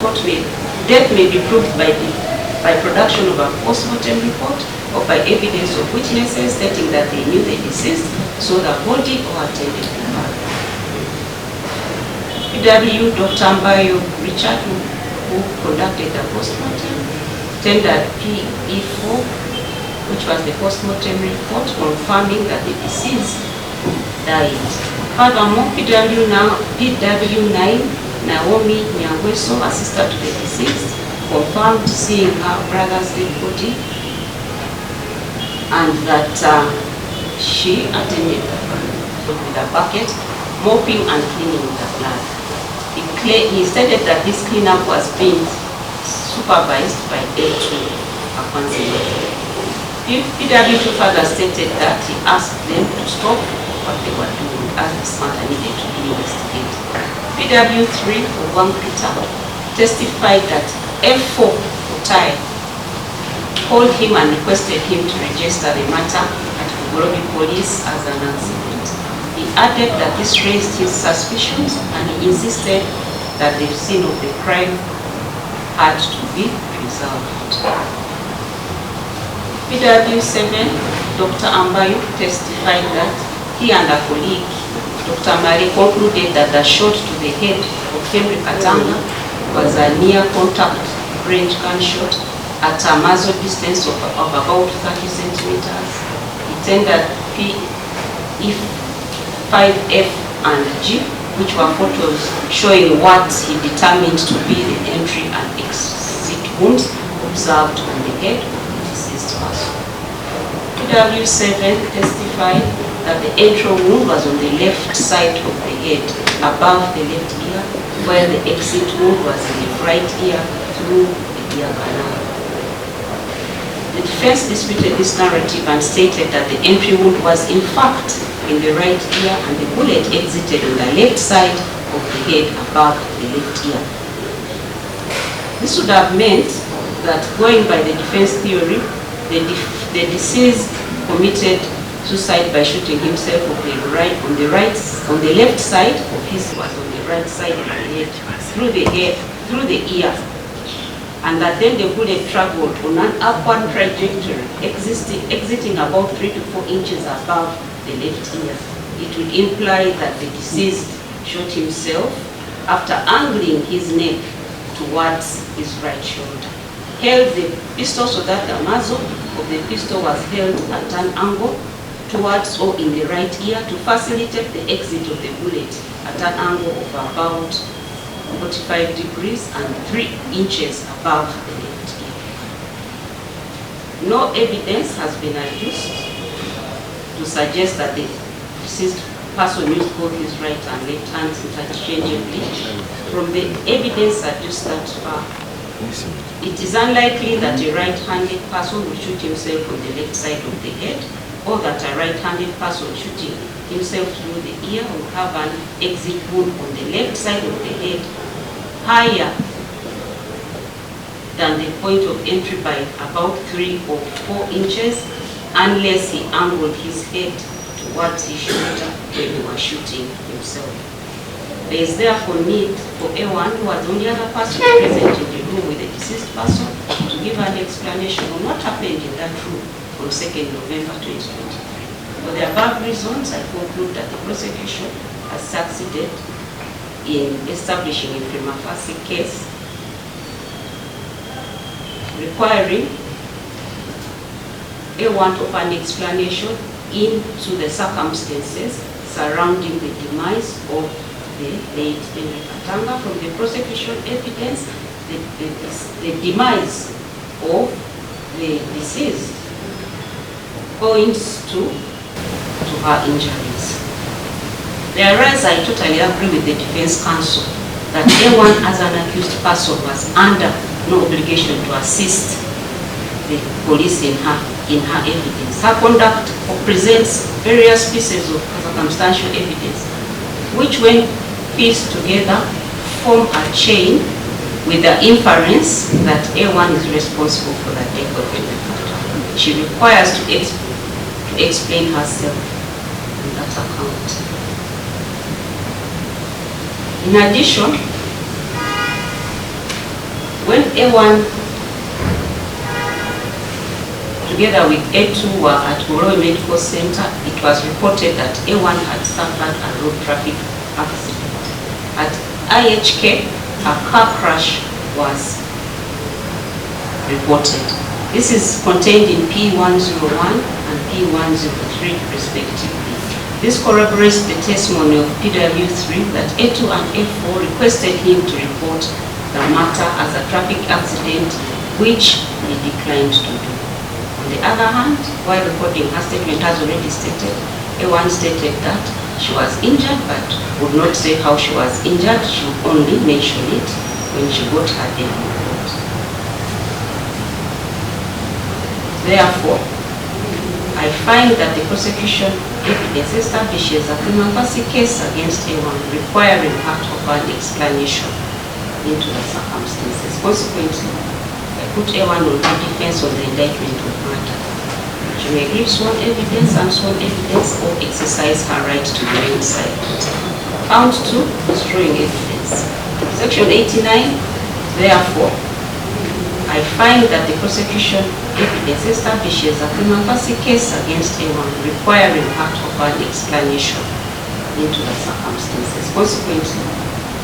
Death may be proved by production of a post-mortem report or by evidence of witnesses stating that they knew the deceased, saw the body, or attended the burial. PW Dr. Mbayo Richard, who conducted the post-mortem, tendered PE4, which was the post-mortem report confirming that the deceased died. Furthermore, PW9 Naomi Nyangweso, a sister to the deceased, confirmed seeing her brother's dead body and that she attended the burial with a bucket, mopping and cleaning the blood. He stated that this cleanup was being supervised by L2 Kakwanza. PW2 further stated that he asked them to stop what they were doing as this matter needed to be investigated. PW3 Peter testified that F4 Otai called him and requested him to register the matter at Bugorobi Police as an accident. He added that this raised his suspicions and he insisted that the scene of the crime had to be preserved. PW7 Dr. Ambayo testified that he and a colleague, Dr. Mari, concluded that the shot to the head of Henry Katanga was a near contact range gunshot at a muzzle distance of about 30 centimeters. He tendered P5F and G, which were photos showing what he determined to be the entry and exit wounds observed on the head of the deceased person. PW7 testified that the entry wound was on the left side of the head, above the left ear, while the exit wound was in the right ear through the ear canal. The defense disputed this narrative and stated that the entry wound was in fact in the right ear and the bullet exited on the left side of the head above the left ear. This would have meant that, going by the defense theory, the deceased committed suicide by shooting himself on the left side of his was on the right side of the head through the ear, and that then the bullet traveled on an upward trajectory, exiting about 3 to 4 inches above the left ear. It would imply that the deceased shot himself after angling his neck towards his right shoulder. Held the pistol so that the muzzle of the pistol was held at an angle towards or in the right ear to facilitate the exit of the bullet at an angle of about 45 degrees and 3 inches above the left ear. No evidence has been adduced to suggest that the deceased person used both his right and left hands interchangeably. From the evidence adduced thus far, it is unlikely that a right-handed person will shoot himself on the left side of the head, or that a right-handed person shooting himself through the ear will have an exit wound on the left side of the head higher than the point of entry by about 3 or 4 inches, unless he angled his head towards his shoulder when he was shooting himself. There is therefore need for A1, who was the only other person present in the room with the deceased person, to give an explanation on what happened in that room on 2nd November 2023. For the above reasons, I conclude that the prosecution has succeeded in establishing a prima facie case requiring A1 to offer an explanation into the circumstances surrounding the demise of the late Henry Katanga. From the prosecution evidence, the demise of the deceased points to her injuries. Whereas I totally agree with the defense counsel that A1 as an accused person was under no obligation to assist the police in her evidence. Her conduct presents various pieces of circumstantial evidence, which when pieced together form a chain with the inference that A1 is responsible for the death of Henry Katanga. She requires to explain herself on that account. In addition, When A1 together with A2 were at Moroe Medical Center, it was reported that A1 had suffered a road traffic accident. At IHK, a car crash was reported. This is contained in P101 and P103 respectively. This corroborates the testimony of PW3 that A2 and A4 requested him to report the matter as a traffic accident, which he declined to do. On the other hand, while recording her statement as already stated, A1 stated that she was injured but would not say how she was injured. She would only mention it when she got her daily report. Therefore, I find that the prosecution evidence establishes a prima facie case against A1 requiring her to provide explanation into the circumstances. Consequently, I put A1 on the defense of the indictment of murder. She may give sworn evidence and sworn evidence or exercise her right to remain silent. Count 2, destroying evidence. Section 89, therefore, I find that the prosecution evidence establishes a prima facie case against A1 requiring her to provide explanation into the circumstances. Consequently,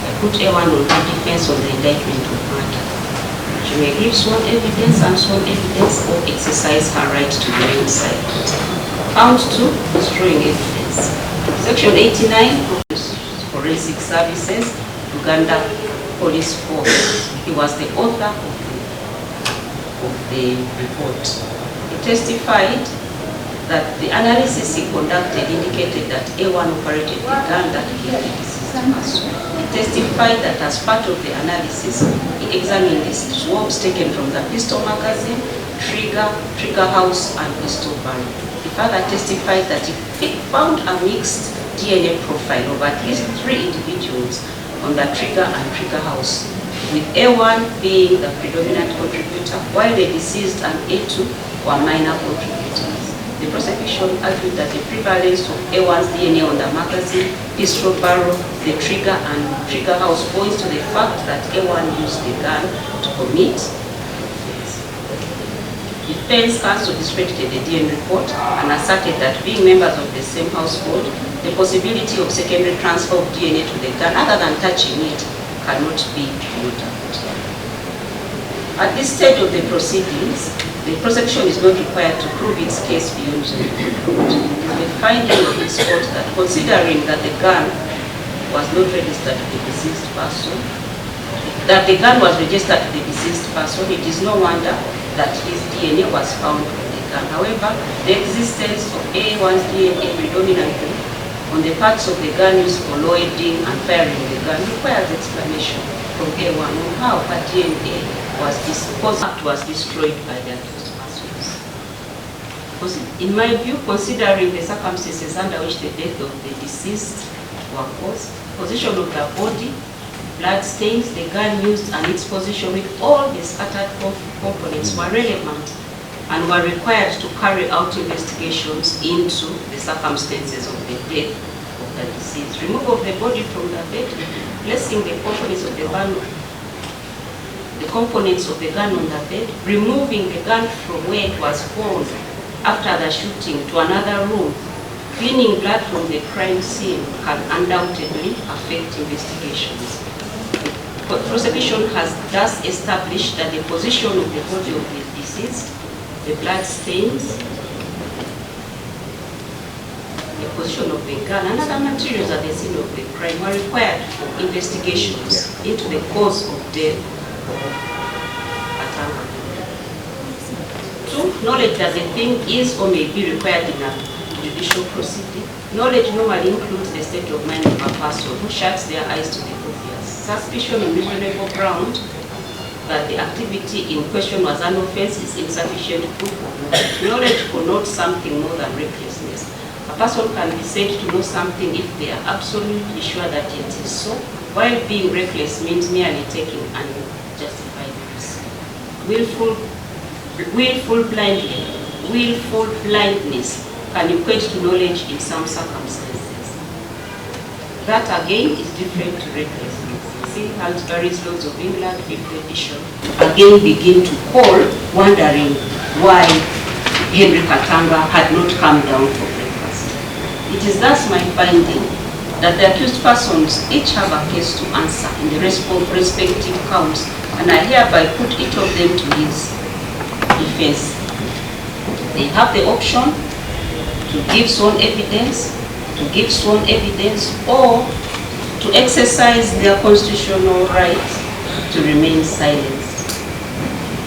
I put A1 on the defense of the indictment of murder. She may give sworn evidence and sworn evidence or exercise her right to remain silent. Count 2, destroying evidence. Section 89, Forensic Services, Uganda Police Force. He was the author of the report. He testified that the analysis he conducted indicated that A1 operated the gun that killed the deceased person. He testified that as part of the analysis, he examined the swabs taken from the pistol magazine, trigger house, and pistol barrel. He further testified that he found a mixed DNA profile of at least 3 individuals on the trigger and trigger house, with A1 being the predominant contributor, while the deceased and A2 were minor contributors. The prosecution argued that the prevalence of A1's DNA on the magazine, pistol barrel, the trigger, and trigger house points to the fact that A1 used the gun to commit offense. Defense counsel discredited the DNA report and asserted that being members of the same household, the possibility of secondary transfer of DNA to the gun, other than touching it, cannot be ruled out. At this stage of the proceedings, the prosecution is not required to prove its case beyond doubt. The finding of this court that considering that the gun was not registered to the deceased person, that the gun was registered to the deceased person, it is no wonder that his DNA was found on the gun. However, the existence of A1's DNA predominantly on the parts of the gun used for loading and firing the gun requires explanation from A1 on how her DNA was destroyed by the accused persons. In my view, considering the circumstances under which the death of the deceased were caused, position of the body, blood stains, the gun used, and its position with all the scattered components were relevant and were required to carry out investigations into the circumstances of the death of the deceased. Removal of the body from the bed, placing the components of the gun on the bed, removing the gun from where it was found after the shooting to another room, cleaning blood from the crime scene can undoubtedly affect investigations. The prosecution has thus established that the position of the body of the deceased, the blood stains, the position of the gun, and other materials at the scene of the crime were required for investigations into the cause of death of Katanga. 2. Knowledge that the thing is or may be required in a judicial proceeding. Knowledge normally includes the state of mind of a person who shuts their eyes to the obvious. Suspicion on reasonable ground that the activity in question was an offense is insufficient proof of knowledge. Knowledge connotes something more than recklessness. A person can be said to know something if they are absolutely sure that it is so, while being reckless means merely taking unjustified risk. Willful blindness can equate to knowledge in some circumstances. That again is different to recklessness. see Halsbury's Lords of England, 5th edition, again begin to call, wondering why Henry Katanga had not come down for breakfast. It is thus my finding that the accused persons each have a case to answer in the respective counts, and I hereby put each of them to his defense. They have the option to give sworn evidence, or to exercise their constitutional right to remain silent.